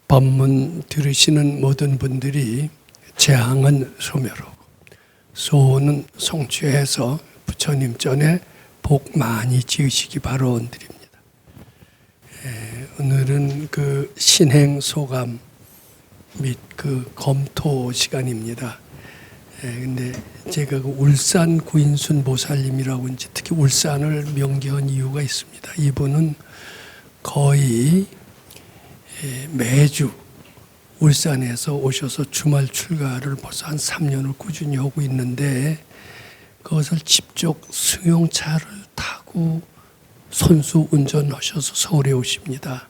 법문 들으시는 모든 분들이 재앙은 소멸하고 소원은 성취해서 부처님 전에 복 많이 지으시기 바라드립니다. 오늘은 그 신행 소감 및 그 검토 시간입니다. 근데 제가 그 울산 구인순 보살님이라고 이제 특히 울산을 명기한 이유가 있습니다. 이분은 거의 매주 울산에서 오셔서 주말 출가를 벌써 한 3년을 꾸준히 하고 있는데 그것을 직접 승용차를 타고 손수 운전하셔서 서울에 오십니다.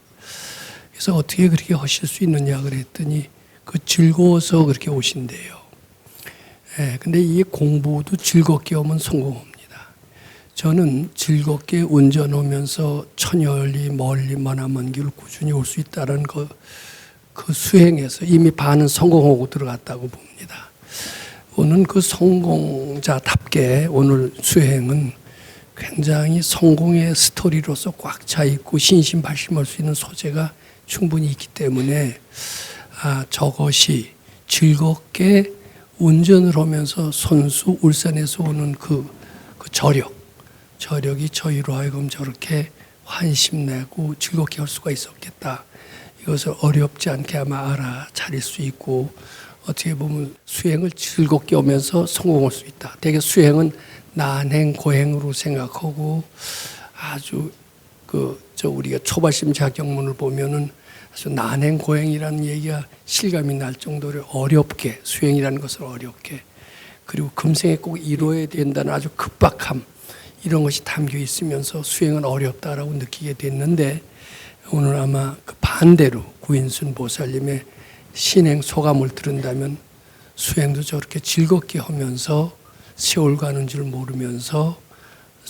그래서 어떻게 그렇게 하실 수 있느냐 그랬더니 그 즐거워서 그렇게 오신대요. 근데 이 공부도 즐겁게 하면 성공합니다. 저는 즐겁게 운전하면서 천열리 멀리 머나먼 길을 꾸준히 올 수 있다는 그 수행에서 이미 반은 성공하고 들어갔다고 봅니다. 오늘 그 성공자답게 오늘 수행은 굉장히 성공의 스토리로서 꽉 차 있고 신심발심할 수 있는 소재가 충분히 있기 때문에 저것이 즐겁게 운전을 하면서 손수 울산에서 오는 그 저력이 저희로 하여금 저렇게 환심내고 즐겁게 할 수가 있었겠다. 이것을 어렵지 않게 아마 알아차릴 수 있고 어떻게 보면 수행을 즐겁게 하면서 성공할 수 있다. 되게 수행은 난행 고행으로 생각하고 아주 우리가 초발심 자격문을 보면은 아주 난행 고행이라는 얘기가 실감이 날 정도로 어렵게 수행이라는 것을 어렵게 그리고 금생에 꼭 이루어야 된다는 아주 급박함 이런 것이 담겨 있으면서 수행은 어렵다라고 느끼게 됐는데 오늘 아마 그 반대로 구인순 보살님의 신행 소감을 들은다면 수행도 저렇게 즐겁게 하면서 세월 가는 줄 모르면서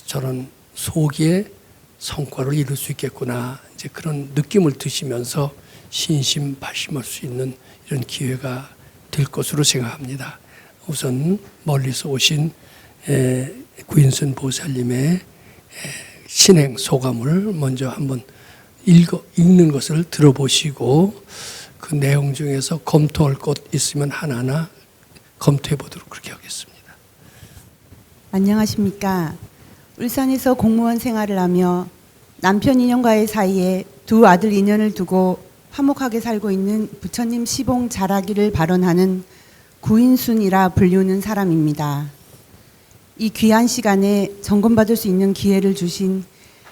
저런 소기의 성과를 이룰 수 있겠구나 이제 그런 느낌을 드시면서 신심발심할 수 있는 이런 기회가 될 것으로 생각합니다. 우선 멀리서 오신 구인순 보살님의 신행 소감을 먼저 한번 읽는 것을 들어보시고 그 내용 중에서 검토할 것 있으면 하나하나 검토해 보도록 그렇게 하겠습니다. 안녕하십니까. 울산에서 공무원 생활을 하며 남편 인연과의 사이에 두 아들 인연을 두고 화목하게 살고 있는 부처님 시봉 잘하기를 발언하는 구인순이라 불리우는 사람입니다. 이 귀한 시간에 점검받을 수 있는 기회를 주신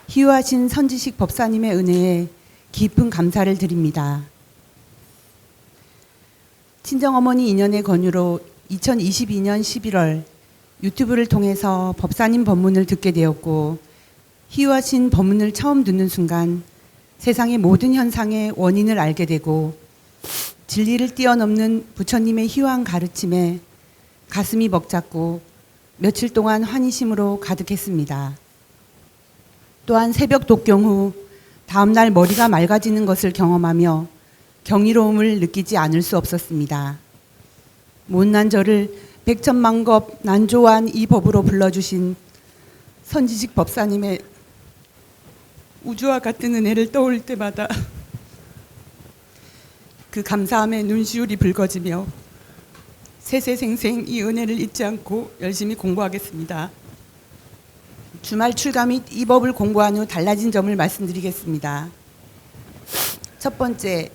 희유하신 선지식 법사님의 은혜에 깊은 감사를 드립니다. 친정어머니 인연의 권유로 2022년 11월 유튜브를 통해서 법사님 법문을 듣게 되었고 희유하신 법문을 처음 듣는 순간 세상의 모든 현상의 원인을 알게 되고 진리를 뛰어넘는 부처님의 희유한 가르침에 가슴이 벅찼고 며칠 동안 환희심으로 가득했습니다. 또한 새벽 독경 후 다음날 머리가 맑아지는 것을 경험하며 경이로움을 느끼지 않을 수 없었습니다. 못난 저를 백천만겁 난조한 이 법으로 불러주신 선지식 법사님의 우주와 같은 은혜를 떠올릴 때마다 그 감사함에 눈시울이 붉어지며 세세생생 이 은혜를 잊지 않고 열심히 공부하겠습니다. 주말 출가 및 이 법을 공부한 후 달라진 점을 말씀드리겠습니다. 첫 번째,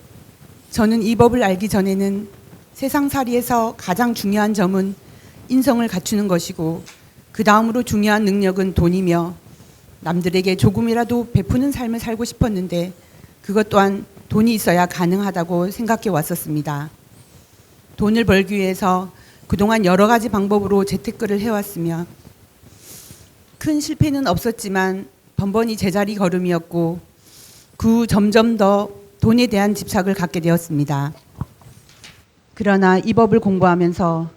저는 이 법을 알기 전에는 세상살이에서 가장 중요한 점은 인성을 갖추는 것이고 그 다음으로 중요한 능력은 돈이며 남들에게 조금이라도 베푸는 삶을 살고 싶었는데 그것 또한 돈이 있어야 가능하다고 생각해 왔었습니다. 돈을 벌기 위해서 그동안 여러 가지 방법으로 재테크를 해왔으며 큰 실패는 없었지만 번번이 제자리 걸음이었고 그 후 점점 더 돈에 대한 집착을 갖게 되었습니다. 그러나 이 법을 공부하면서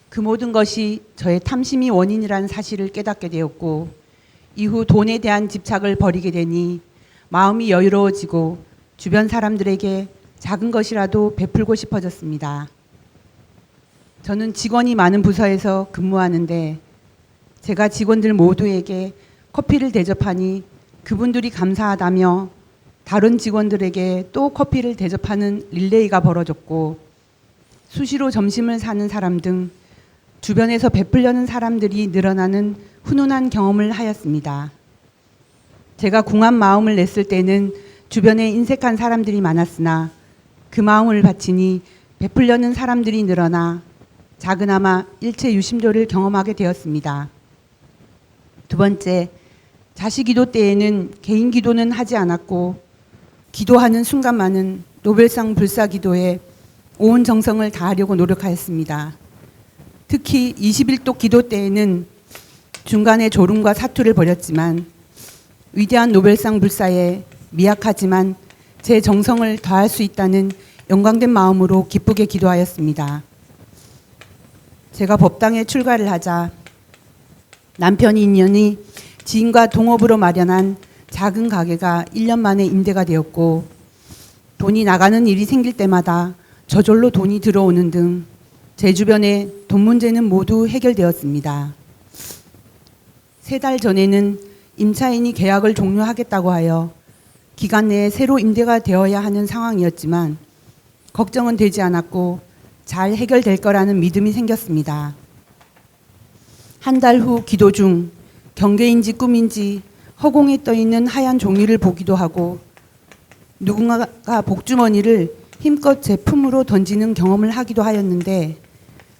그 모든 것이 저의 탐심이 원인이라는 사실을 깨닫게 되었고 이후 돈에 대한 집착을 버리게 되니 마음이 여유로워지고 주변 사람들에게 작은 것이라도 베풀고 싶어졌습니다. 저는 직원이 많은 부서에서 근무하는데 제가 직원들 모두에게 커피를 대접하니 그분들이 감사하다며 다른 직원들에게 또 커피를 대접하는 릴레이가 벌어졌고 수시로 점심을 사는 사람 등 주변에서 베풀려는 사람들이 늘어나는 훈훈한 경험을 하였습니다. 제가 궁한 마음을 냈을 때는 주변에 인색한 사람들이 많았으나 그 마음을 바치니 베풀려는 사람들이 늘어나 작은아마 일체 유심조를 경험하게 되었습니다. 두 번째, 자식 기도 때에는 개인 기도는 하지 않았고 기도하는 순간만은 노벨상 불사 기도에 온 정성을 다하려고 노력하였습니다. 특히 21도 기도 때에는 중간에 졸음과 사투를 벌였지만 위대한 노벨상 불사에 미약하지만 제 정성을 다할 수 있다는 영광된 마음으로 기쁘게 기도하였습니다. 제가 법당에 출가를 하자 남편이 인연이 지인과 동업으로 마련한 작은 가게가 1년 만에 임대가 되었고 돈이 나가는 일이 생길 때마다 저절로 돈이 들어오는 등 제 주변에 돈 문제는 모두 해결되었습니다. 3달 전에는 임차인이 계약을 종료하겠다고 하여 기간 내에 새로 임대가 되어야 하는 상황이었지만 걱정은 되지 않았고 잘 해결될 거라는 믿음이 생겼습니다. 한 달 후 기도 중 경계인지 꿈인지 허공에 떠 있는 하얀 종이를 보기도 하고 누군가가 복주머니를 힘껏 제 품으로 던지는 경험을 하기도 하였는데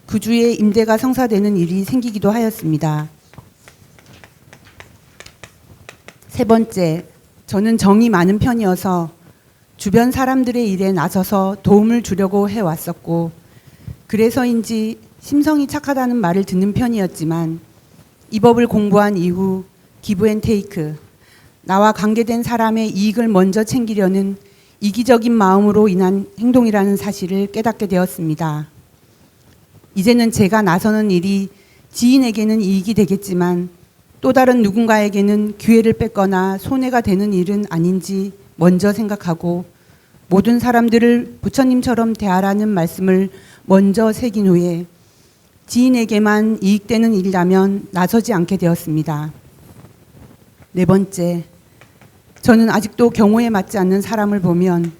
그 주에 임대가 성사되는 일이 생기기도 하였습니다. 세 번째, 저는 정이 많은 편이어서 주변 사람들의 일에 나서서 도움을 주려고 해왔었고 그래서인지 심성이 착하다는 말을 듣는 편이었지만 이 법을 공부한 이후 기브앤테이크, 나와 관계된 사람의 이익을 먼저 챙기려는 이기적인 마음으로 인한 행동이라는 사실을 깨닫게 되었습니다. 이제는 제가 나서는 일이 지인에게는 이익이 되겠지만 또 다른 누군가에게는 기회를 뺏거나 손해가 되는 일은 아닌지 먼저 생각하고 모든 사람들을 부처님처럼 대하라는 말씀을 먼저 새긴 후에 지인에게만 이익되는 일이라면 나서지 않게 되었습니다. 네 번째, 저는 아직도 경호에 맞지 않는 사람을 보면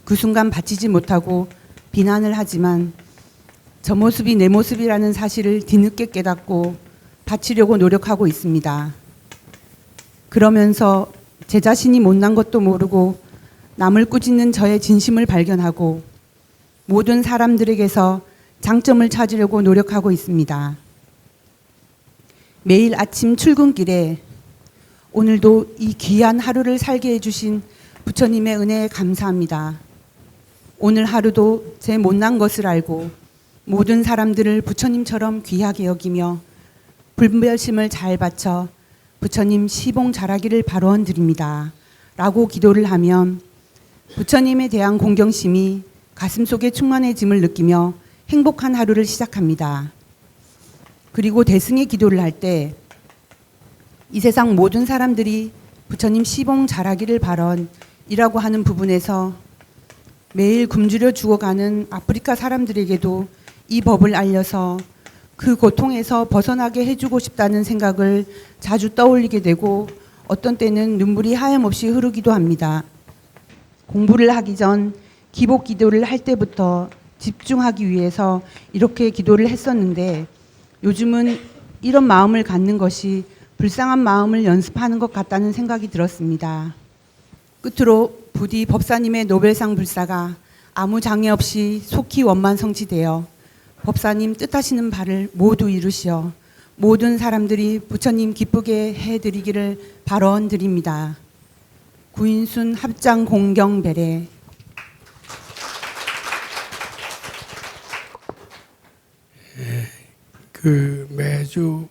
그 순간 바치지 못하고 비난을 하지만 저 모습이 내 모습이라는 사실을 뒤늦게 깨닫고 바치려고 노력하고 있습니다. 그러면서 제 자신이 못난 것도 모르고 남을 꾸짖는 저의 진심을 발견하고 모든 사람들에게서 장점을 찾으려고 노력하고 있습니다. 매일 아침 출근길에 오늘도 이 귀한 하루를 살게 해주신 부처님의 은혜에 감사합니다. 오늘 하루도 제 못난 것을 알고 모든 사람들을 부처님처럼 귀하게 여기며 불별심을 잘 바쳐 부처님 시봉 잘하기를 발언 드립니다. 라고 기도를 하면 부처님에 대한 공경심이 가슴속에 충만해짐을 느끼며 행복한 하루를 시작합니다. 그리고 대승의 기도를 할 때 이 세상 모든 사람들이 부처님 시봉 잘하기를 발언이라고 하는 부분에서 매일 굶주려 죽어가는 아프리카 사람들에게도 이 법을 알려서 그 고통에서 벗어나게 해주고 싶다는 생각을 자주 떠올리게 되고 어떤 때는 눈물이 하염없이 흐르기도 합니다. 공부를 하기 전 기복 기도를 할 때부터 집중하기 위해서 이렇게 기도를 했었는데 요즘은 이런 마음을 갖는 것이 불쌍한 마음을 연습하는 것 같다는 생각이 들었습니다. 끝으로 부디 법사님의 노벨상 불사가 아무 장애 없이 속히 원만 성취되어 법사님 뜻하시는 바를 모두 이루시어 모든 사람들이 부처님 기쁘게 해드리기를 발언드립니다. 구인순 합장 공경 배례. 그 매주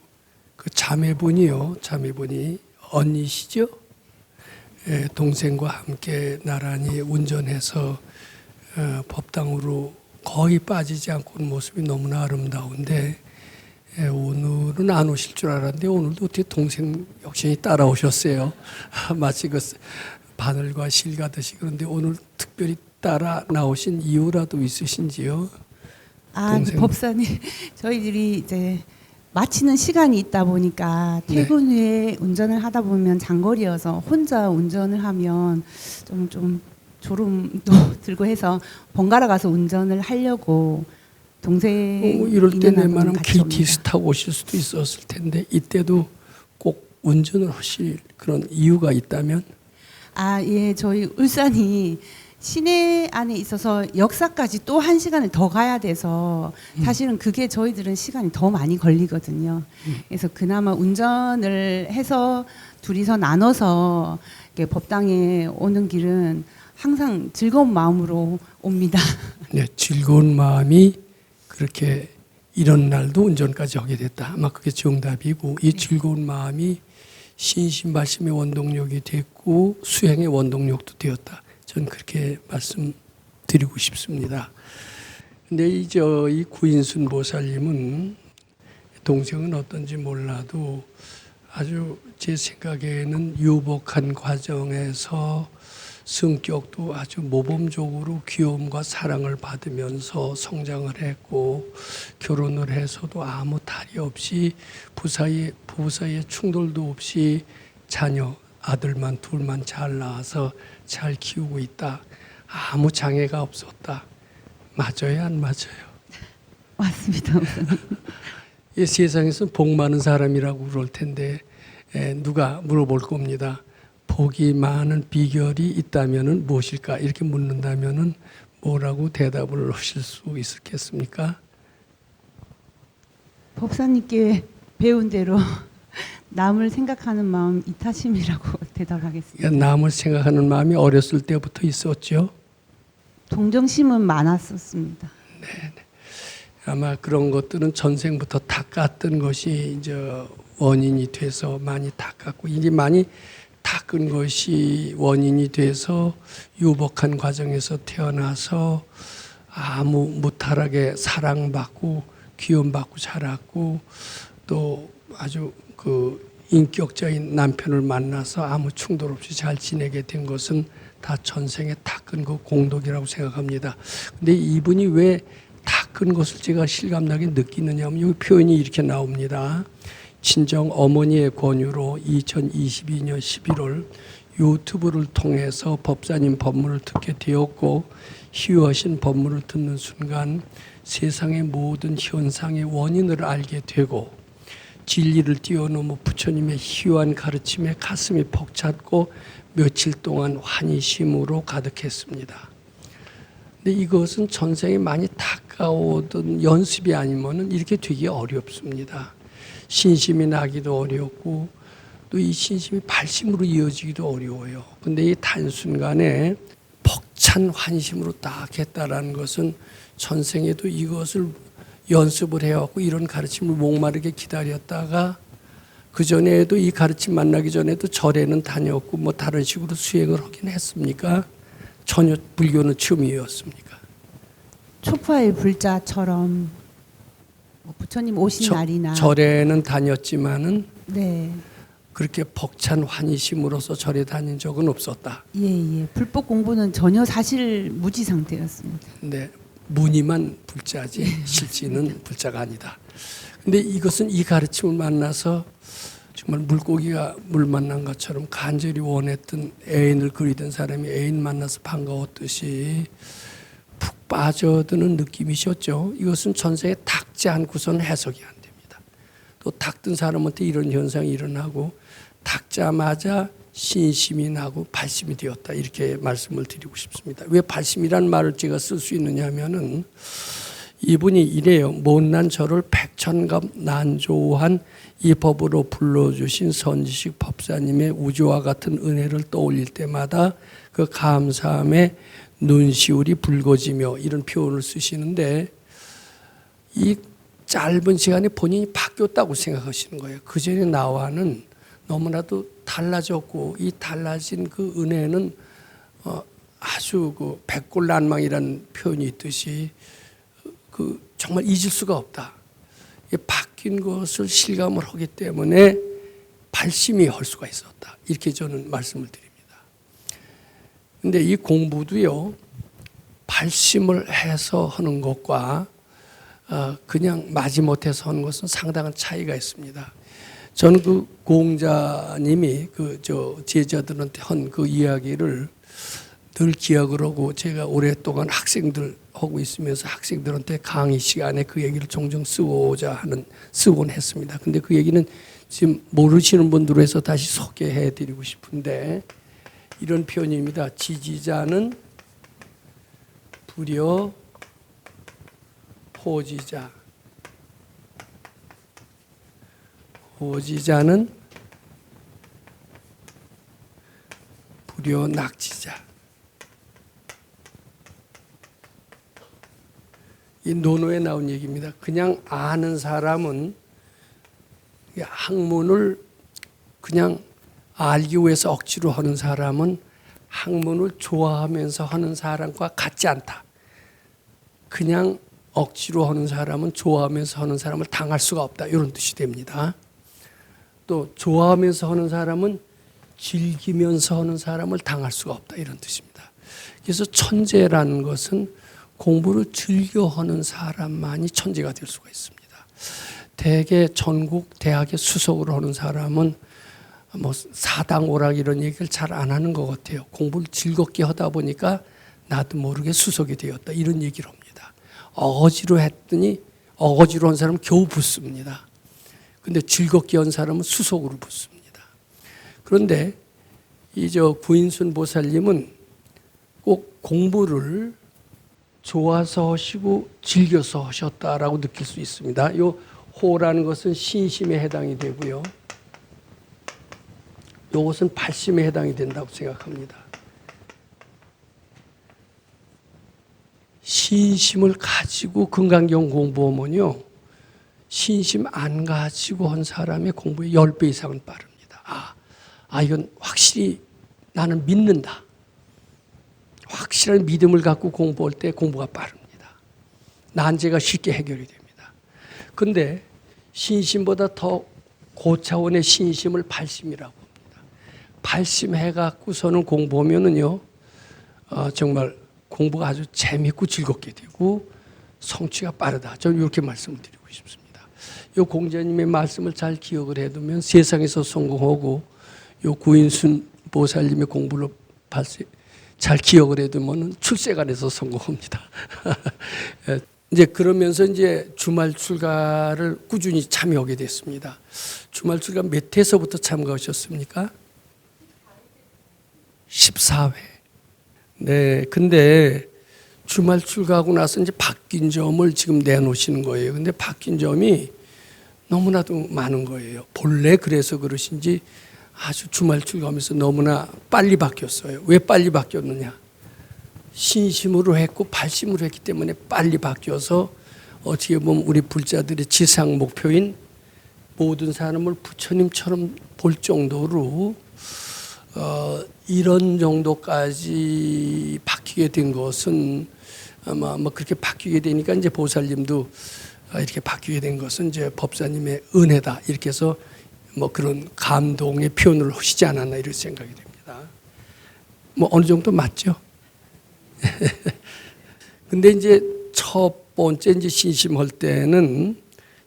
그 자매분이 언니시죠? 동생과 함께 나란히 운전해서 법당으로 거의 빠지지 않고 오는 모습이 너무나 아름다운데 오늘은 안 오실 줄 알았는데 오늘도 어떻게 동생 역시 따라오셨어요. 마치 그 바늘과 실 가듯이. 그런데 오늘 특별히 따라 나오신 이유라도 있으신지요? 그 법사님 저희들이 이제 마치는 시간이 있다 보니까 퇴근 후에 운전을 하다 보면 장거리여서 혼자 운전을 하면 좀 졸음도 들고 해서 번갈아 가서 운전을 하려고 동생 이럴 때 인연하고는 웬만하면 같이 KTX 타고 오실 수도 있었을 텐데 이때도 꼭 운전을 하실 그런 이유가 있다면? 예, 저희 울산이 시내 안에 있어서 역사까지 또 1시간을 더 가야 돼서 사실은 그게 저희들은 시간이 더 많이 걸리거든요. 그래서 그나마 운전을 해서 둘이서 나눠서 이렇게 법당에 오는 길은 항상 즐거운 마음으로 옵니다. 네, 즐거운 마음이 그렇게 이런 날도 운전까지 하게 됐다. 아마 그게 정답이고 이 즐거운 마음이 신심발심의 원동력이 됐고 수행의 원동력도 되었다. 저는 그렇게 말씀드리고 싶습니다. 근데 이 구인순 보살님은 동생은 어떤지 몰라도 아주 제 생각에는 유복한 과정에서 성격도 아주 모범적으로 귀여움과 사랑을 받으면서 성장을 했고 결혼을 해서도 아무 탈이 없이 부부 사이에 충돌도 없이 자녀 아들만 둘만 잘 낳아서 잘 키우고 있다. 아무 장애가 없었다. 맞아요, 안 맞아요? 맞습니다. 이 세상에서 복 많은 사람이라고 그럴 텐데 누가 물어볼 겁니다. 복이 많은 비결이 있다면은 무엇일까? 이렇게 묻는다면은 뭐라고 대답을 하실 수 있겠습니까? 법사님께 배운 대로 남을 생각하는 마음 이타심이라고 대답하겠습니다. 그러니까 남을 생각하는 마음이 어렸을 때부터 있었죠. 동정심은 많았었습니다. 아마 그런 것들은 전생부터 닦았던 것이 이제 원인이 돼서 많이 닦았고 이제 많이 닦은 것이 원인이 돼서 유복한 과정에서 태어나서 아무 무탈하게 사랑받고 귀여움받고 자랐고 또 아주 그 인격자인 남편을 만나서 아무 충돌 없이 잘 지내게 된 것은 다 전생에 닦은 그 공덕이라고 생각합니다. 근데 이분이 왜 닦은 것을 제가 실감나게 느끼느냐 하면 여기 표현이 이렇게 나옵니다. 친정 어머니의 권유로 2022년 11월 유튜브를 통해서 법사님 법문을 듣게 되었고 희유하신 법문을 듣는 순간 세상의 모든 현상의 원인을 알게 되고 진리를 뛰어넘어 부처님의 희유한 가르침에 가슴이 벅찼고 며칠 동안 환희심으로 가득했습니다. 근데 이것은 전생에 많이 닦아오던 연습이 아니면은 이렇게 되기 어렵습니다. 신심이 나기도 어렵고 또 이 신심이 발심으로 이어지기도 어려워요. 근데 이 단순간에 벅찬 환심으로 딱 했다라는 것은 전생에도 이것을 연습을 해왔고 이런 가르침을 목마르게 기다렸다가 그 전에도 이 가르침 만나기 전에도 절에는 다녔고 뭐 다른 식으로 수행을 하긴 했습니까? 전혀 불교는 처음이었습니까? 초파의 불자처럼 뭐 부처님 오신 날이나 절에는 다녔지만은 네. 그렇게 벅찬 환희심으로서 절에 다닌 적은 없었다. 예. 불법 공부는 전혀 사실 무지 상태였습니다. 네, 무늬만 불자지 실지는 불자가 아니다. 근데 이것은 이 가르침을 만나서 정말 물고기가 물 만난 것처럼 간절히 원했던 애인을 그리던 사람이 애인 만나서 반가웠듯이 푹 빠져드는 느낌이셨죠. 이것은 전생에 닦지 않고서는 해석이 안 됩니다. 또 닦던 사람한테 이런 현상이 일어나고 닦자마자 신심이 나고 발심이 되었다. 이렇게 말씀을 드리고 싶습니다. 왜 발심이라는 말을 제가 쓸 수 있느냐 하면은 이분이 이래요. 못난 저를 백천갑 난조한 이 법으로 불러주신 선지식 법사님의 우주와 같은 은혜를 떠올릴 때마다 그 감사함에 눈시울이 붉어지며 이런 표현을 쓰시는데 이 짧은 시간에 본인이 바뀌었다고 생각하시는 거예요. 그전에 나와는 너무나도 달라졌고 이 달라진 그 은혜는 아주 그 백골난망이라는 표현이 있듯이 그 정말 잊을 수가 없다. 바뀐 것을 실감을 하기 때문에 발심이 할 수가 있었다. 이렇게 저는 말씀을 드립니다. 근데 이 공부도요, 발심을 해서 하는 것과 그냥 마지못해서 하는 것은 상당한 차이가 있습니다. 저는 그 공자님이 제자들한테 한 그 이야기를 늘 기억을 하고, 제가 오랫동안 학생들 하고 있으면서 학생들한테 강의 시간에 그 얘기를 종종 쓰곤 했습니다. 근데 그 얘기는 지금 모르시는 분들을 해서 다시 소개해 드리고 싶은데, 이런 표현입니다. 지지자는 불여 호지자, 호지자는 불여 낙지자. 이 논어에 나온 얘기입니다. 그냥 아는 사람은, 학문을 그냥 알기 위해서 억지로 하는 사람은 학문을 좋아하면서 하는 사람과 같지 않다. 그냥 억지로 하는 사람은 좋아하면서 하는 사람을 당할 수가 없다. 이런 뜻이 됩니다. 또 좋아하면서 하는 사람은 즐기면서 하는 사람을 당할 수가 없다. 이런 뜻입니다. 그래서 천재라는 것은 공부를 즐겨하는 사람만이 천재가 될 수가 있습니다. 대개 전국 대학의 수석으로 하는 사람은 사당 오락 이런 얘기를 잘 안 하는 것 같아요. 공부를 즐겁게 하다 보니까 나도 모르게 수석이 되었다, 이런 얘기를 합니다. 어거지로 했더니 어거지로 한 사람은 겨우 붙습니다. 근데 즐겁게 한 사람은 수석으로 붙습니다. 그런데 구인순 보살님은 꼭 공부를 좋아서 하시고 즐겨서 하셨다라고 느낄 수 있습니다. 이 호라는 것은 신심에 해당이 되고요. 이것은 발심에 해당이 된다고 생각합니다. 신심을 가지고 금강경 공부하면요, 신심 안 가지고 한 사람의 공부의 10배 이상은 빠릅니다. 이건 확실히 나는 믿는다. 확실한 믿음을 갖고 공부할 때 공부가 빠릅니다. 난제가 쉽게 해결이 됩니다. 그런데 신심보다 더 고차원의 신심을 발심이라고 합니다. 발심해갖고서는 공부하면은요, 정말 공부가 아주 재밌고 즐겁게 되고 성취가 빠르다. 저는 이렇게 말씀을 드리고 싶습니다. 이 공자님의 말씀을 잘 기억을 해두면 세상에서 성공하고, 이 구인순 보살님의 공부를 잘 기억을 해두면 출세관에서 성공합니다. 이제 그러면서 주말 출가를 꾸준히 참여하게 됐습니다. 주말 출가 몇 회서부터 참가하셨습니까? 14회. 네, 근데 주말 출가하고 나서 이제 바뀐 점을 지금 내놓으시는 거예요. 근데 바뀐 점이 너무나도 많은 거예요. 본래 그래서 그러신지 아주 주말 출가하면서 너무나 빨리 바뀌었어요. 왜 빨리 바뀌었느냐? 신심으로 했고 발심으로 했기 때문에 빨리 바뀌어서, 어떻게 보면 우리 불자들의 지상 목표인 모든 사람을 부처님처럼 볼 정도로 이런 정도까지 바뀌게 된 것은, 아마 그렇게 바뀌게 되니까 이제 보살님도 이렇게 바뀌게 된 것은 이제 법사님의 은혜다, 이렇게 해서 그런 감동의 표현을 하시지 않았나, 이런 생각이 됩니다. 어느 정도 맞죠? 근데 이제 첫 번째 신심할 때는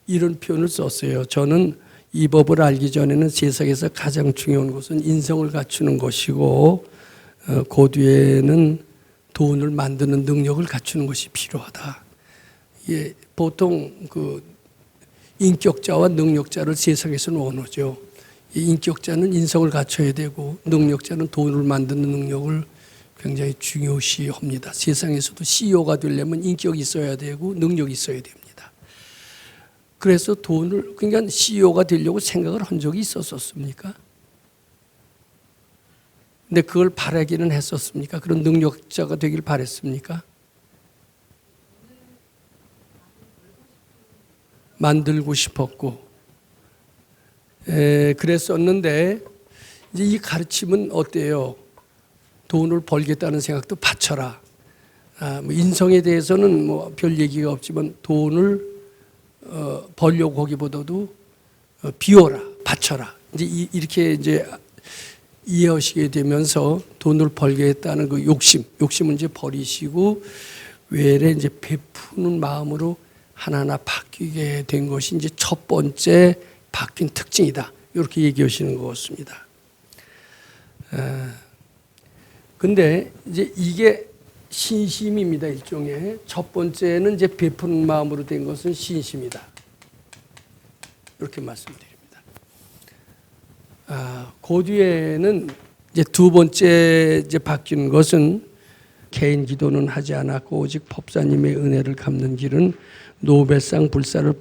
이런 표현을 썼어요. 저는 이 법을 알기 전에는 세상에서 가장 중요한 것은 인성을 갖추는 것이고, 그 뒤에는 돈을 만드는 능력을 갖추는 것이 필요하다. 보통 인격자와 능력자를 세상에서는 원하죠. 인격자는 인성을 갖춰야 되고, 능력자는 돈을 만드는 능력을 굉장히 중요시합니다. 세상에서도 CEO가 되려면 인격이 있어야 되고 능력이 있어야 됩니다. 그래서 그러니까 CEO가 되려고 생각을 한 적이 있었습니까? 근데 그걸 바라기는 했었습니까? 그런 능력자가 되길 바랬습니까? 만들고 싶었고, 그랬었는데, 이제 이 가르침은 어때요? 돈을 벌겠다는 생각도 바쳐라. 인성에 대해서는 별 얘기가 없지만 돈을 벌려고 하기보다도 비워라, 바쳐라. 이제 이렇게 이제 이해하시게 되면서 돈을 벌겠다는 욕심은 이제 버리시고, 외래 이제 베푸는 마음으로 하나하나 바뀌게 된 것이 이제 첫 번째 바뀐 특징이다. 이렇게 얘기하시는 것 같습니다. 근데 이제 이게 신심입니다. 일종의 첫 번째는 이제 베푸는 마음으로 된 것은 신심이다. 이렇게 말씀드립니다. 그 뒤에는 이제 두 번째 이제 바뀌는 것은 개인 기도는 하지 않았고 오직 법사님의 은혜를 갚는 길은 노벨상 불사를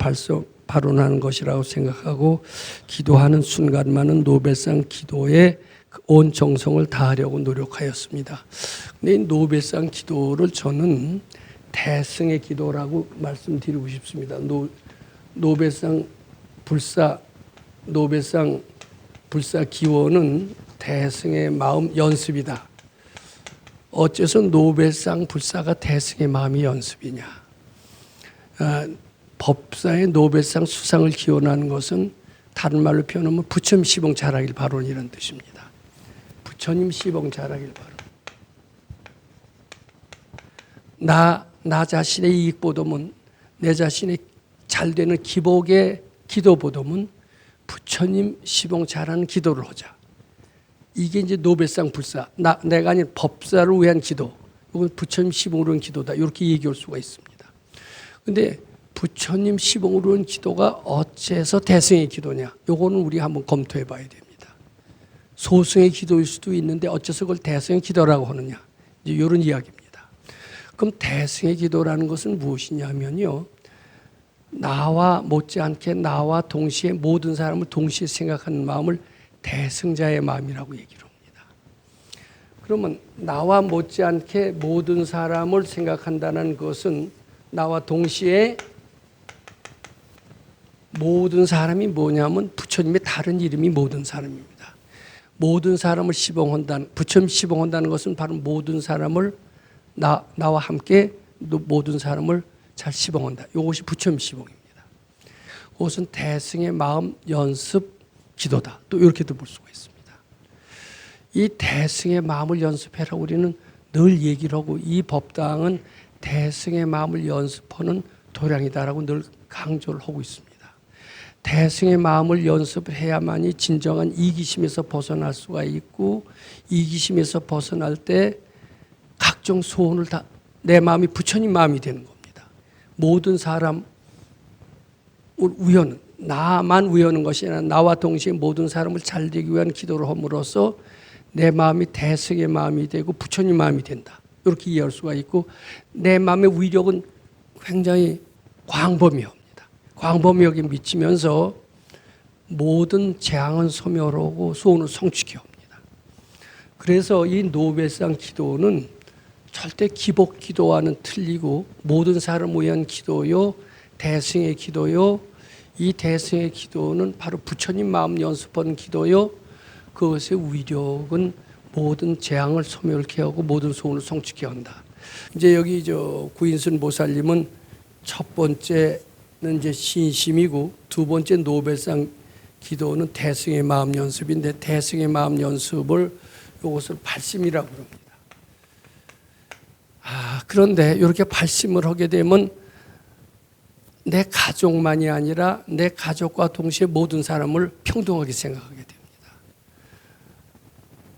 발언하는 것이라고 생각하고 기도하는 순간만은 노벨상 기도에 온 정성을 다하려고 노력하였습니다. 근데 이 노벨상 기도를 저는 대승의 기도라고 말씀드리고 싶습니다. 노벨상 불사 기원은 대승의 마음 연습이다. 어째서 노벨상 불사가 대승의 마음이 연습이냐? 법사의 노벨상 수상을 기원하는 것은 다른 말로 표현하면 부처님 시봉 잘하길 바라는 뜻입니다. 부처님 시봉 잘하길 바라. 나 자신의 이익보다는 내 자신의 잘되는 기복의 기도보다는 부처님 시봉 잘하는 기도를 하자. 이게 이제 노벨상 불사, 내가 아닌 법사를 위한 기도, 이건 부처님 시봉으로 한 기도다. 이렇게 얘기할 수가 있습니다. 그런데 부처님 시봉으로 한 기도가 어째서 대승의 기도냐? 이거는 우리 한번 검토해 봐야 됩니다. 소승의 기도일 수도 있는데 어째서 그걸 대승의 기도라고 하느냐? 이제 이런 이야기입니다. 그럼 대승의 기도라는 것은 무엇이냐면요. 나와 못지않게 나와 동시에 모든 사람을 동시에 생각하는 마음을 대승자의 마음이라고 얘기를 합니다. 그러면 나와 못지않게 모든 사람을 생각한다는 것은 나와 동시에 모든 사람이 뭐냐면 부처님의 다른 이름이 모든 사람입니다. 모든 사람을 시봉한다는, 부처님 시봉한다는 것은 바로 모든 사람을 나와 함께 모든 사람을 잘 시봉한다. 이것이 부처님 시봉입니다. 그것은 대승의 마음 연습 기도다. 또 이렇게도 볼 수가 있습니다. 이 대승의 마음을 연습해라 우리는 늘 얘기를 하고 이 법당은 대승의 마음을 연습하는 도량이다라고 늘 강조를 하고 있습니다. 대승의 마음을 연습해야만이 진정한 이기심에서 벗어날 수가 있고 이기심에서 벗어날 때 각종 소원을 다 내 마음이 부처님 마음이 되는 겁니다. 모든 사람 위하는 나만 위하는 것이 아니라 나와 동시에 모든 사람을 잘 되기 위한 기도를 함으로써 내 마음이 대승의 마음이 되고 부처님 마음이 된다. 이렇게 이해할 수가 있고 내 마음의 위력은 굉장히 광범위합니다. 광범위하게 미치면서 모든 재앙은 소멸하고 소원을 성취케 합니다. 그래서 이 노벨상 기도는 절대 기복 기도와는 틀리고 모든 사람을 위한 기도요, 대승의 기도요. 이 대승의 기도는 바로 부처님 마음 연습하는 기도요. 그것의 위력은 모든 재앙을 소멸케 하고 모든 소원을 성취케 한다. 이제 여기 구인순 보살님은 첫 번째는 이제 신심이고 두 번째 노벨상 기도는 대승의 마음 연습인데 대승의 마음 연습을 이것을 발심이라고 합니다. 그런데 이렇게 발심을 하게 되면 내 가족만이 아니라 내 가족과 동시에 모든 사람을 평등하게 생각하게 됩니다.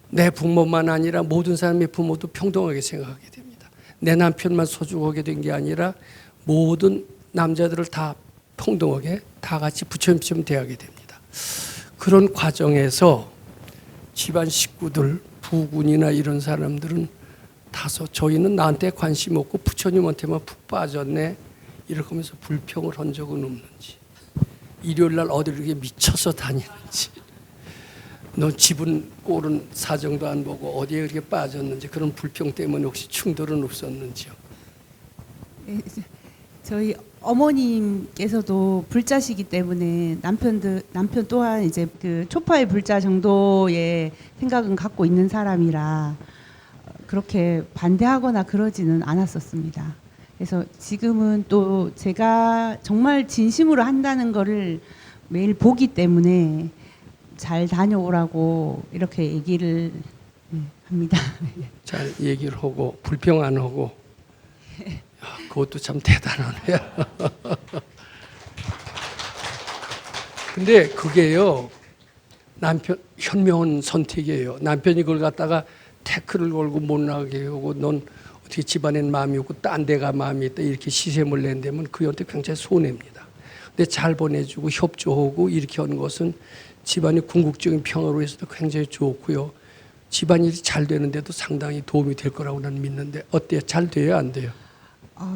내 부모만 아니라 모든 사람의 부모도 평등하게 생각하게 됩니다. 내 남편만 소중하게 된 게 아니라 모든 남자들을 다 평등하게 다 같이 부처님처럼 대하게 됩니다. 그런 과정에서 집안 식구들, 부군이나 이런 사람들은 다소 저희는 나한테 관심 없고 부처님한테만 푹 빠졌네 이렇게 하면서 불평을 한 적은 없는지 일요일날 어디를 이렇게 미쳐서 다니는지 너 집은 꼴은 사정도 안 보고 어디에 그렇게 빠졌는지 그런 불평 때문에 혹시 충돌은 없었는지요? 저희 어머님께서도 불자시기 때문에 남편 또한 이제 그 초파의 불자 정도의 생각은 갖고 있는 사람이라 그렇게 반대하거나 그러지는 않았었습니다. 그래서 지금은 또 제가 정말 진심으로 한다는 거를 매일 보기 때문에 잘 다녀오라고 이렇게 얘기를 합니다. 잘 얘기를 하고 불평 안 하고 그것도 참 대단하네요. 근데 그게요, 남편 현명한 선택이에요. 남편이 그걸 갖다가 태클을 걸고 못 나가게 하고 넌 어떻게 집안엔 마음이 없고 딴 데가 마음이 있다 이렇게 시샘을 낸다면 그한테 굉장히 손해입니다. 근데 잘 보내주고 협조하고 이렇게 하는 것은 집안의 궁극적인 평화로 해서도 굉장히 좋고요. 집안일이 잘 되는데도 상당히 도움이 될 거라고 나는 믿는데 어때요? 잘 돼요? 안 돼요?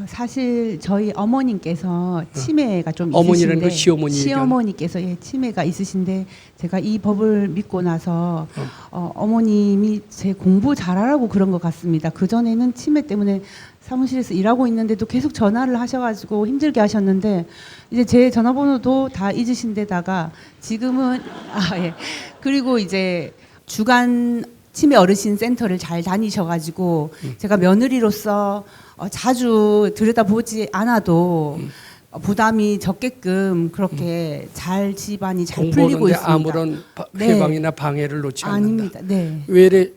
사실 저희 어머님께서 치매가 좀 어머니라는 건 있으신데 시어머니 시어머니께서 치매가 있으신데 제가 이 법을 믿고 나서 어머님이 제 공부 잘하라고 그런 것 같습니다. 그 전에는 치매 때문에 사무실에서 일하고 있는데도 계속 전화를 하셔가지고 힘들게 하셨는데 이제 제 전화번호도 다 잊으신 데다가 지금은 예. 그리고 이제 주간 치매 어르신 센터를 잘 다니셔가지고 제가 며느리로서 자주 들여다보지 않아도 부담이 적게끔 그렇게 잘 집안이 잘 풀리고 공부하는데 있습니다. 아무런 네. 해방이나 방해를 놓지 않는다. 아닙니다. 네. 왜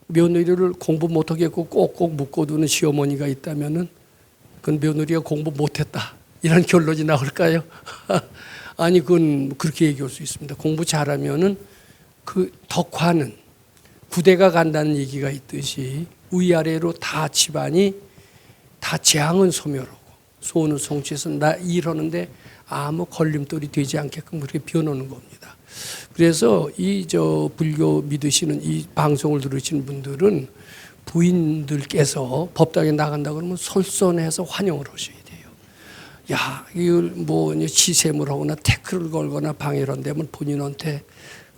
며느리를 공부 못하겠고 꼭꼭 묶어두는 시어머니가 있다면은 그건 며느리가 공부 못했다 이런 결론이 나올까요? 아니 그건 그렇게 얘기할 수 있습니다. 공부 잘하면은 그 덕화는 부대가 간다는 얘기가 있듯이 위아래로 다 집안이 다 재앙은 소멸하고 소원은 성취해서 나 일하는데 아무 걸림돌이 되지 않게끔 그렇게 변하는 겁니다. 그래서 이 불교 믿으시는 이 방송을 들으시는 분들은 부인들께서 법당에 나간다 그러면 솔선해서 환영을 하셔야 돼요. 야, 이걸 뭐 시샘을 하거나 태클을 걸거나 방해를 한다면 본인한테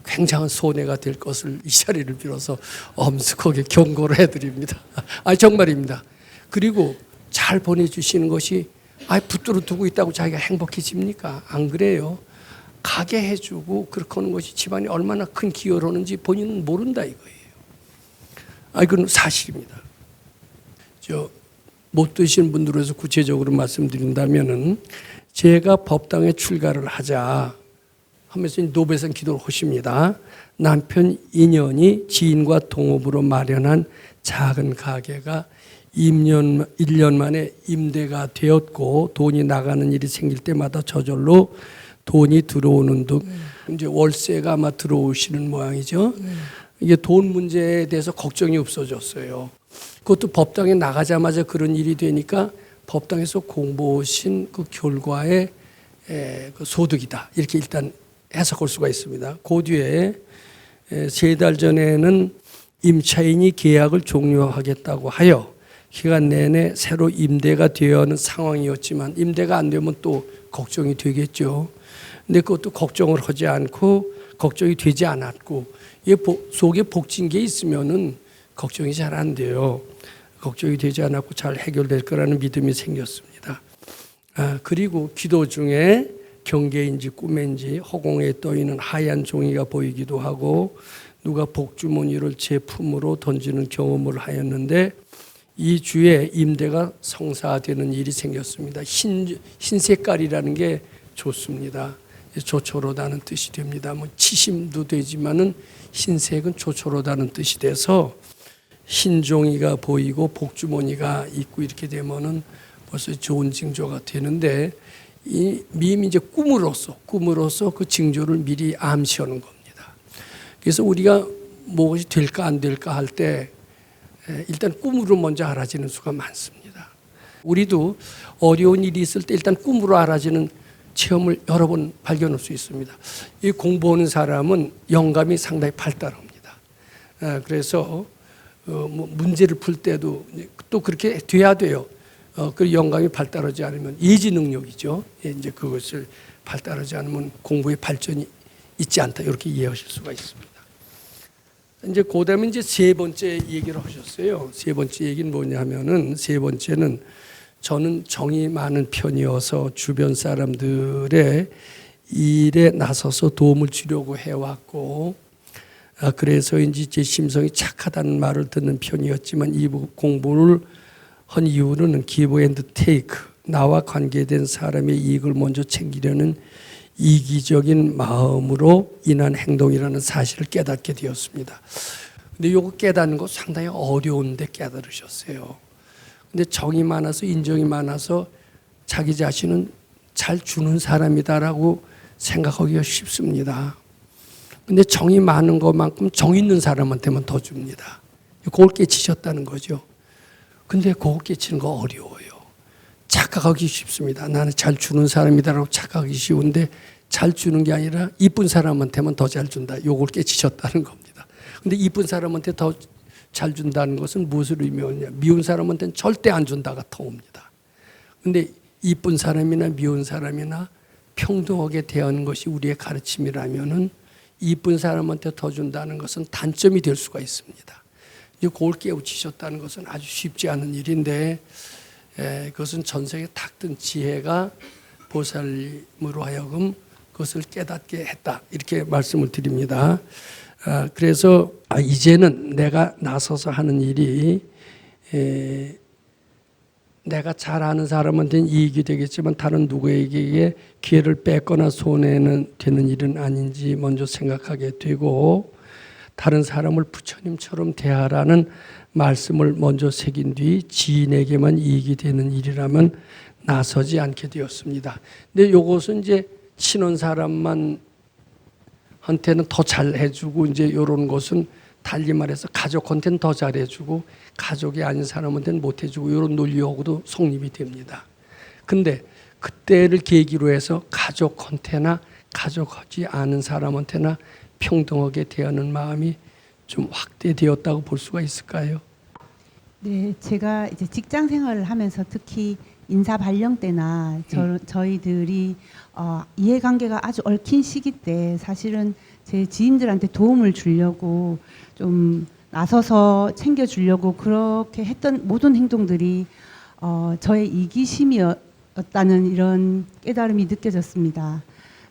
굉장한 손해가 될 것을 이 자리를 빌어서 엄숙하게 경고를 해드립니다. 정말입니다. 그리고 잘 보내주시는 것이 붙들어 두고 있다고 자기가 행복해집니까? 안 그래요. 가게 해주고 그렇게 하는 것이 집안이 얼마나 큰 기여를 하는지 본인은 모른다 이거예요. 이건 사실입니다. 못 드시는 분들에서 구체적으로 말씀드린다면은 제가 법당에 출가를 하자 하면서 노배선 기도를 하십니다. 남편 인연이 지인과 동업으로 마련한 작은 가게가 1년 만에 임대가 되었고 돈이 나가는 일이 생길 때마다 저절로 돈이 들어오는 등 이제 월세가 아마 들어오시는 모양이죠. 이게 돈 문제에 대해서 걱정이 없어졌어요. 그것도 법당에 나가자마자 그런 일이 되니까 법당에서 공부하신 그 결과의 그 소득이다. 이렇게 일단 해석할 수가 있습니다. 그 뒤에 3달 전에는 임차인이 계약을 종료하겠다고 하여 기간 내내 새로 임대가 되어야 하는 상황이었지만 임대가 안 되면 또 걱정이 되겠죠. 근데 그것도 걱정을 하지 않고 걱정이 되지 않았고 속에 복진 게 있으면은 걱정이 잘 안 돼요. 걱정이 되지 않았고 잘 해결될 거라는 믿음이 생겼습니다. 그리고 기도 중에 경계인지 꿈인지 허공에 떠있는 하얀 종이가 보이기도 하고 누가 복주머니를 제 품으로 던지는 경험을 하였는데 이 주에 임대가 성사되는 일이 생겼습니다. 흰 색깔이라는 게 좋습니다. 조촐하다는 뜻이 됩니다. 치심도 되지만은 흰색은 조촐하다는 뜻이 돼서 흰 종이가 보이고 복주머니가 있고 이렇게 되면은 벌써 좋은 징조가 되는데 이 미임이 이제 꿈으로써 그 징조를 미리 암시하는 겁니다. 그래서 우리가 무엇이 될까 안 될까 할 때 일단 꿈으로 먼저 알아지는 수가 많습니다. 우리도 어려운 일이 있을 때 일단 꿈으로 알아지는 체험을 여러 번 발견할 수 있습니다. 이 공부하는 사람은 영감이 상당히 발달합니다. 그래서 문제를 풀 때도 또 그렇게 돼야 돼요. 그 영감이 발달하지 않으면 예지 능력이죠. 이제 그것을 발달하지 않으면 공부의 발전이 있지 않다 이렇게 이해하실 수가 있습니다. 이제 그다음에 이제 세 번째 얘기를 하셨어요. 세 번째 얘기는 뭐냐면은 세 번째는 저는 정이 많은 편이어서 주변 사람들의 일에 나서서 도움을 주려고 해왔고 그래서인지 제 심성이 착하다는 말을 듣는 편이었지만 이 공부를 한 이유는 give and take 나와 관계된 사람의 이익을 먼저 챙기려는 이기적인 마음으로 인한 행동이라는 사실을 깨닫게 되었습니다. 근데 이거 깨닫는 거 상당히 어려운데 깨달으셨어요. 근데 정이 많아서 인정이 많아서 자기 자신은 잘 주는 사람이다라고 생각하기가 쉽습니다. 근데 정이 많은 것만큼 정 있는 사람한테만 더 줍니다. 그걸 깨치셨다는 거죠. 근데 그거 깨치는 거 어려워요. 착각하기 쉽습니다. 나는 잘 주는 사람이다라고 착각하기 쉬운데 잘 주는 게 아니라 이쁜 사람한테만 더 잘 준다. 요걸 깨치셨다는 겁니다. 근데 이쁜 사람한테 더 잘 준다는 것은 무엇을 의미하느냐. 미운 사람한테는 절대 안 준다가 터옵니다. 근데 이쁜 사람이나 미운 사람이나 평등하게 대하는 것이 우리의 가르침이라면은 이쁜 사람한테 더 준다는 것은 단점이 될 수가 있습니다. 이제 그걸 깨우치셨다는 것은 아주 쉽지 않은 일인데 그것은 전생에 탁든 지혜가 보살님으로 하여금 그것을 깨닫게 했다. 이렇게 말씀을 드립니다. 그래서 이제는 내가 나서서 하는 일이 내가 잘 아는 사람한테는 이익이 되겠지만 다른 누구에게 기회를 뺏거나 손해는 되는 일은 아닌지 먼저 생각하게 되고 다른 사람을 부처님처럼 대하라는 말씀을 먼저 새긴 뒤 지인에게만 이익이 되는 일이라면 나서지 않게 되었습니다. 근데 이것은 이제 친한 사람만 한테는 더 잘해주고 이제 이런 것은 달리 말해서 가족한테는 더 잘해주고 가족이 아닌 사람한테는 못해주고 이런 논리하고도 성립이 됩니다. 근데 그때를 계기로 해서 가족한테나 가족하지 않은 사람한테나 평등하게 대하는 마음이 좀 확대되었다고 볼 수가 있을까요? 네, 제가 이제 직장 생활을 하면서 특히 인사 발령 때나 저희들이 이해관계가 아주 얽힌 시기 때 사실은 제 지인들한테 도움을 주려고 좀 나서서 챙겨주려고 그렇게 했던 모든 행동들이 저의 이기심이었다는 이런 깨달음이 느껴졌습니다.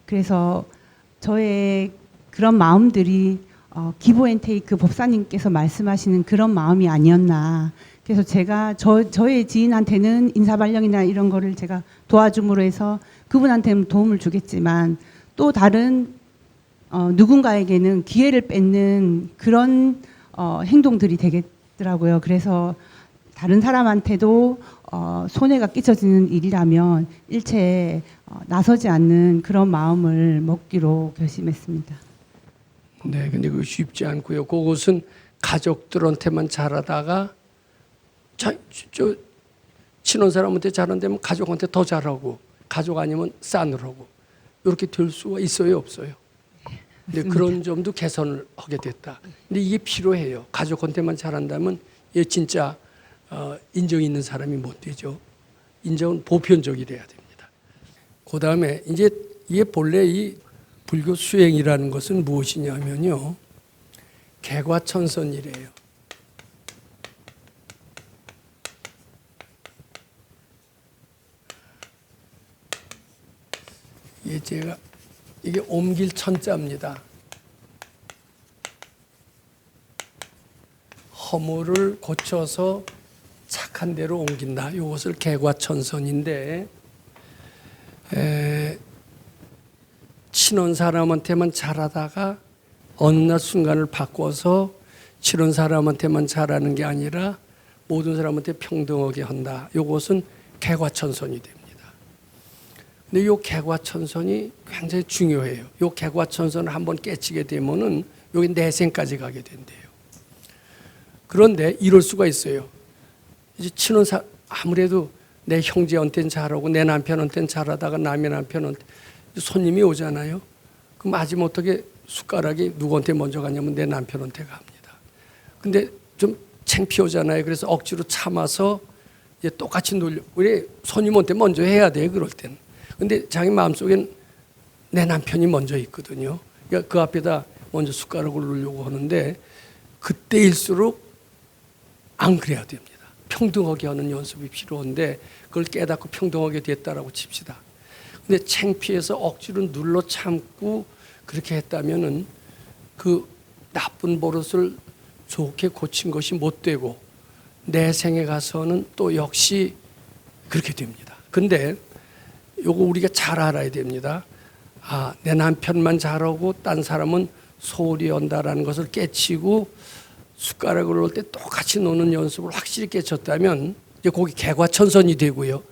그래서 저의 그런 마음들이 기브앤테이크 법사님께서 말씀하시는 그런 마음이 아니었나. 그래서 제가 저의 지인한테는 인사발령이나 이런 거를 제가 도와줌으로 해서 그분한테는 도움을 주겠지만 또 다른 누군가에게는 기회를 뺏는 그런 행동들이 되겠더라고요. 그래서 다른 사람한테도 손해가 끼쳐지는 일이라면 일체 나서지 않는 그런 마음을 먹기로 결심했습니다. 네, 근데 그거 쉽지 않고요. 그것은 가족들한테만 잘하다가 친한 사람한테 잘한다면 가족한테 더 잘하고 가족 아니면 싸늘하고 이렇게 될 수가 있어요, 없어요? 근데 그런 점도 개선을 하게 됐다. 근데 이게 필요해요. 가족한테만 잘한다면 얘 진짜 인정 있는 사람이 못 되죠. 인정은 보편적이래야 됩니다. 그 다음에 이제 이게 본래 이 불교 수행이라는 것은 무엇이냐면요, 개과천선이래요. 이게 옮길 천자입니다. 허물을 고쳐서 착한 대로 옮긴다. 이것을 개과천선인데 친한 사람한테만 잘하다가 어느 날 순간을 바꿔서 친한 사람한테만 잘하는 게 아니라 모든 사람한테 평등하게 한다. 이것은 개과천선이 됩니다. 근데 이 개과천선이 굉장히 중요해요. 이 개과천선을 한번 깨치게 되면은 여기 내생까지 가게 된대요. 그런데 이럴 수가 있어요. 이제 아무래도 내 형제한테는 잘하고 내 남편한테는 잘하다가 남의 남편한테 손님이 오잖아요. 그럼 마지못하게 숟가락이 누구한테 먼저 가냐면 내 남편한테 갑니다. 근데 좀 창피하잖아요. 그래서 억지로 참아서 이제 똑같이 우리 손님한테 먼저 해야 돼요. 그럴 때는. 근데 자기 마음속엔 내 남편이 먼저 있거든요. 그러니까 그 앞에다 먼저 숟가락을 놓으려고 하는데 그때일수록 안 그래야 됩니다. 평등하게 하는 연습이 필요한데 그걸 깨닫고 평등하게 됐다라고 칩시다. 근데 창피해서 억지로 눌러 참고 그렇게 했다면은 그 나쁜 버릇을 좋게 고친 것이 못 되고 내 생에 가서는 또 역시 그렇게 됩니다. 근데 요거 우리가 잘 알아야 됩니다. 내 남편만 잘하고 딴 사람은 소홀히 한다라는 것을 깨치고 숟가락을 놓을 때 똑같이 놓는 연습을 확실히 깨쳤다면 이제 거기 개과천선이 되고요.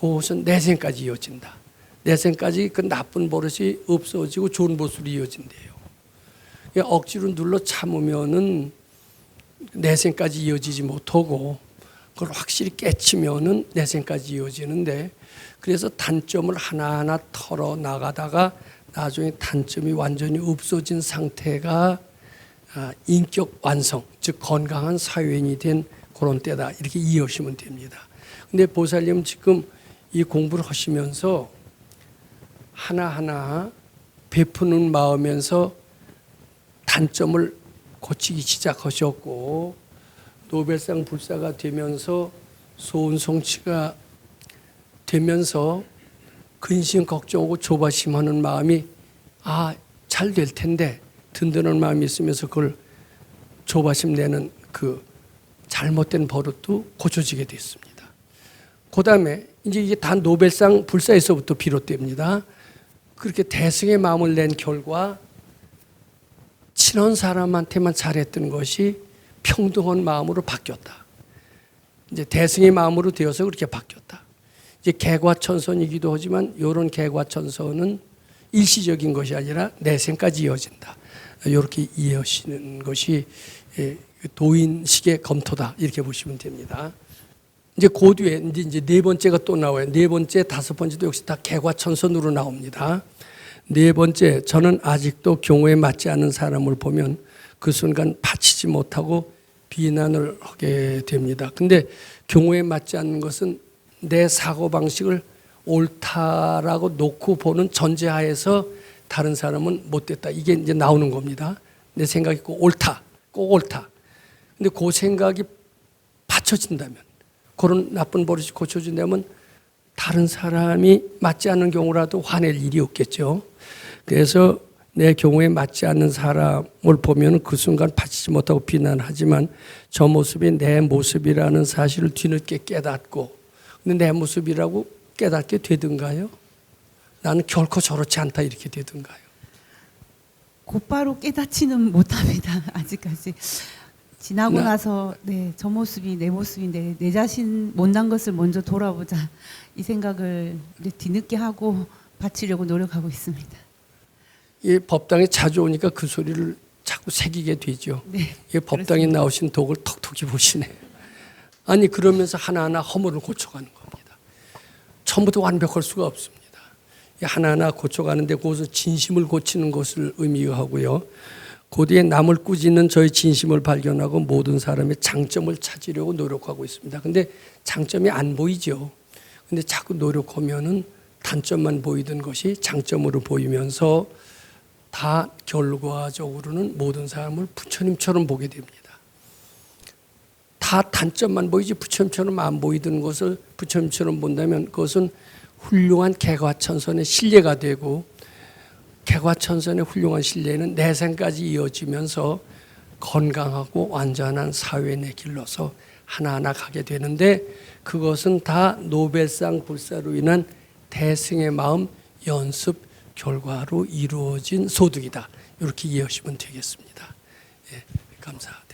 그것은 내생까지 이어진다. 내생까지 그 나쁜 버릇이 없어지고 좋은 버릇으로 이어진대요. 억지로 눌러 참으면은 내생까지 이어지지 못하고 그걸 확실히 깨치면은 내생까지 이어지는데, 그래서 단점을 하나하나 털어 나가다가 나중에 단점이 완전히 없어진 상태가 인격 완성, 즉 건강한 사회인이 된 그런 때다, 이렇게 이해하시면 됩니다. 근데 보살님 지금 이 공부를 하시면서 하나하나 베푸는 마음에서 단점을 고치기 시작하셨고, 노벨상 불사가 되면서 소원 성취가 되면서 근심 걱정하고 조바심하는 마음이 잘 될 텐데 든든한 마음이 있으면서 그걸 조바심 내는 그 잘못된 버릇도 고쳐지게 됐습니다. 그 다음에 이제 이게 다 노벨상 불사에서부터 비롯됩니다. 그렇게 대승의 마음을 낸 결과 친한 사람한테만 잘했던 것이 평등한 마음으로 바뀌었다. 이제 대승의 마음으로 되어서 그렇게 바뀌었다. 이제 개과천선이기도 하지만 이런 개과천선은 일시적인 것이 아니라 내생까지 이어진다. 이렇게 이해하시는 것이 도인식의 검토다, 이렇게 보시면 됩니다. 이제 그 뒤에 이제 네 번째가 또 나와요. 네 번째, 다섯 번째도 역시 다 개과천선으로 나옵니다. 네 번째, 저는 아직도 경우에 맞지 않는 사람을 보면 그 순간 바치지 못하고 비난을 하게 됩니다. 근데 경우에 맞지 않는 것은 내 사고방식을 옳다라고 놓고 보는 전제하에서 다른 사람은 못됐다, 이게 이제 나오는 겁니다. 내 생각이 꼭 옳다, 꼭 옳다. 근데 그 생각이 받쳐진다면, 그런 나쁜 버릇이 고쳐진다면 다른 사람이 맞지 않는 경우라도 화낼 일이 없겠죠. 그래서 내 경우에 맞지 않는 사람을 보면 그 순간 바치지 못하고 비난하지만 저 모습이 내 모습이라는 사실을 뒤늦게 깨닫고, 근데 내 모습이라고 깨닫게 되든가요? 나는 결코 저렇지 않다, 이렇게 되든가요? 곧바로 깨닫지는 못합니다. 아직까지. 지나고 나서 저 모습이 내 모습인데 내 자신 못난 것을 먼저 돌아보자, 이 생각을 이제 뒤늦게 하고 바치려고 노력하고 있습니다. 이 법당에 자주 오니까 그 소리를 자꾸 새기게 되죠. 네, 이 법당에 나오신 덕을 톡톡히 보시네. 아니 그러면서 하나하나 허물을 고쳐가는 겁니다. 처음부터 완벽할 수가 없습니다. 하나하나 고쳐가는데 그것은 진심을 고치는 것을 의미하고요. 그 뒤에 남을 꾸짖는 저의 진심을 발견하고 모든 사람의 장점을 찾으려고 노력하고 있습니다. 근데 장점이 안 보이죠. 근데 자꾸 노력하면은 단점만 보이던 것이 장점으로 보이면서 다 결과적으로는 모든 사람을 부처님처럼 보게 됩니다. 다 단점만 보이지 부처님처럼 안 보이던 것을 부처님처럼 본다면 그것은 훌륭한 개과천선의 신뢰가 되고, 개과천선의 훌륭한 신뢰는 내생까지 이어지면서 건강하고 완전한 사회의 길로서 하나하나 가게 되는데, 그것은 다 노벨상 불사로 인한 대승의 마음 연습 결과로 이루어진 소득이다, 이렇게 이해하시면 되겠습니다. 예, 감사합니다.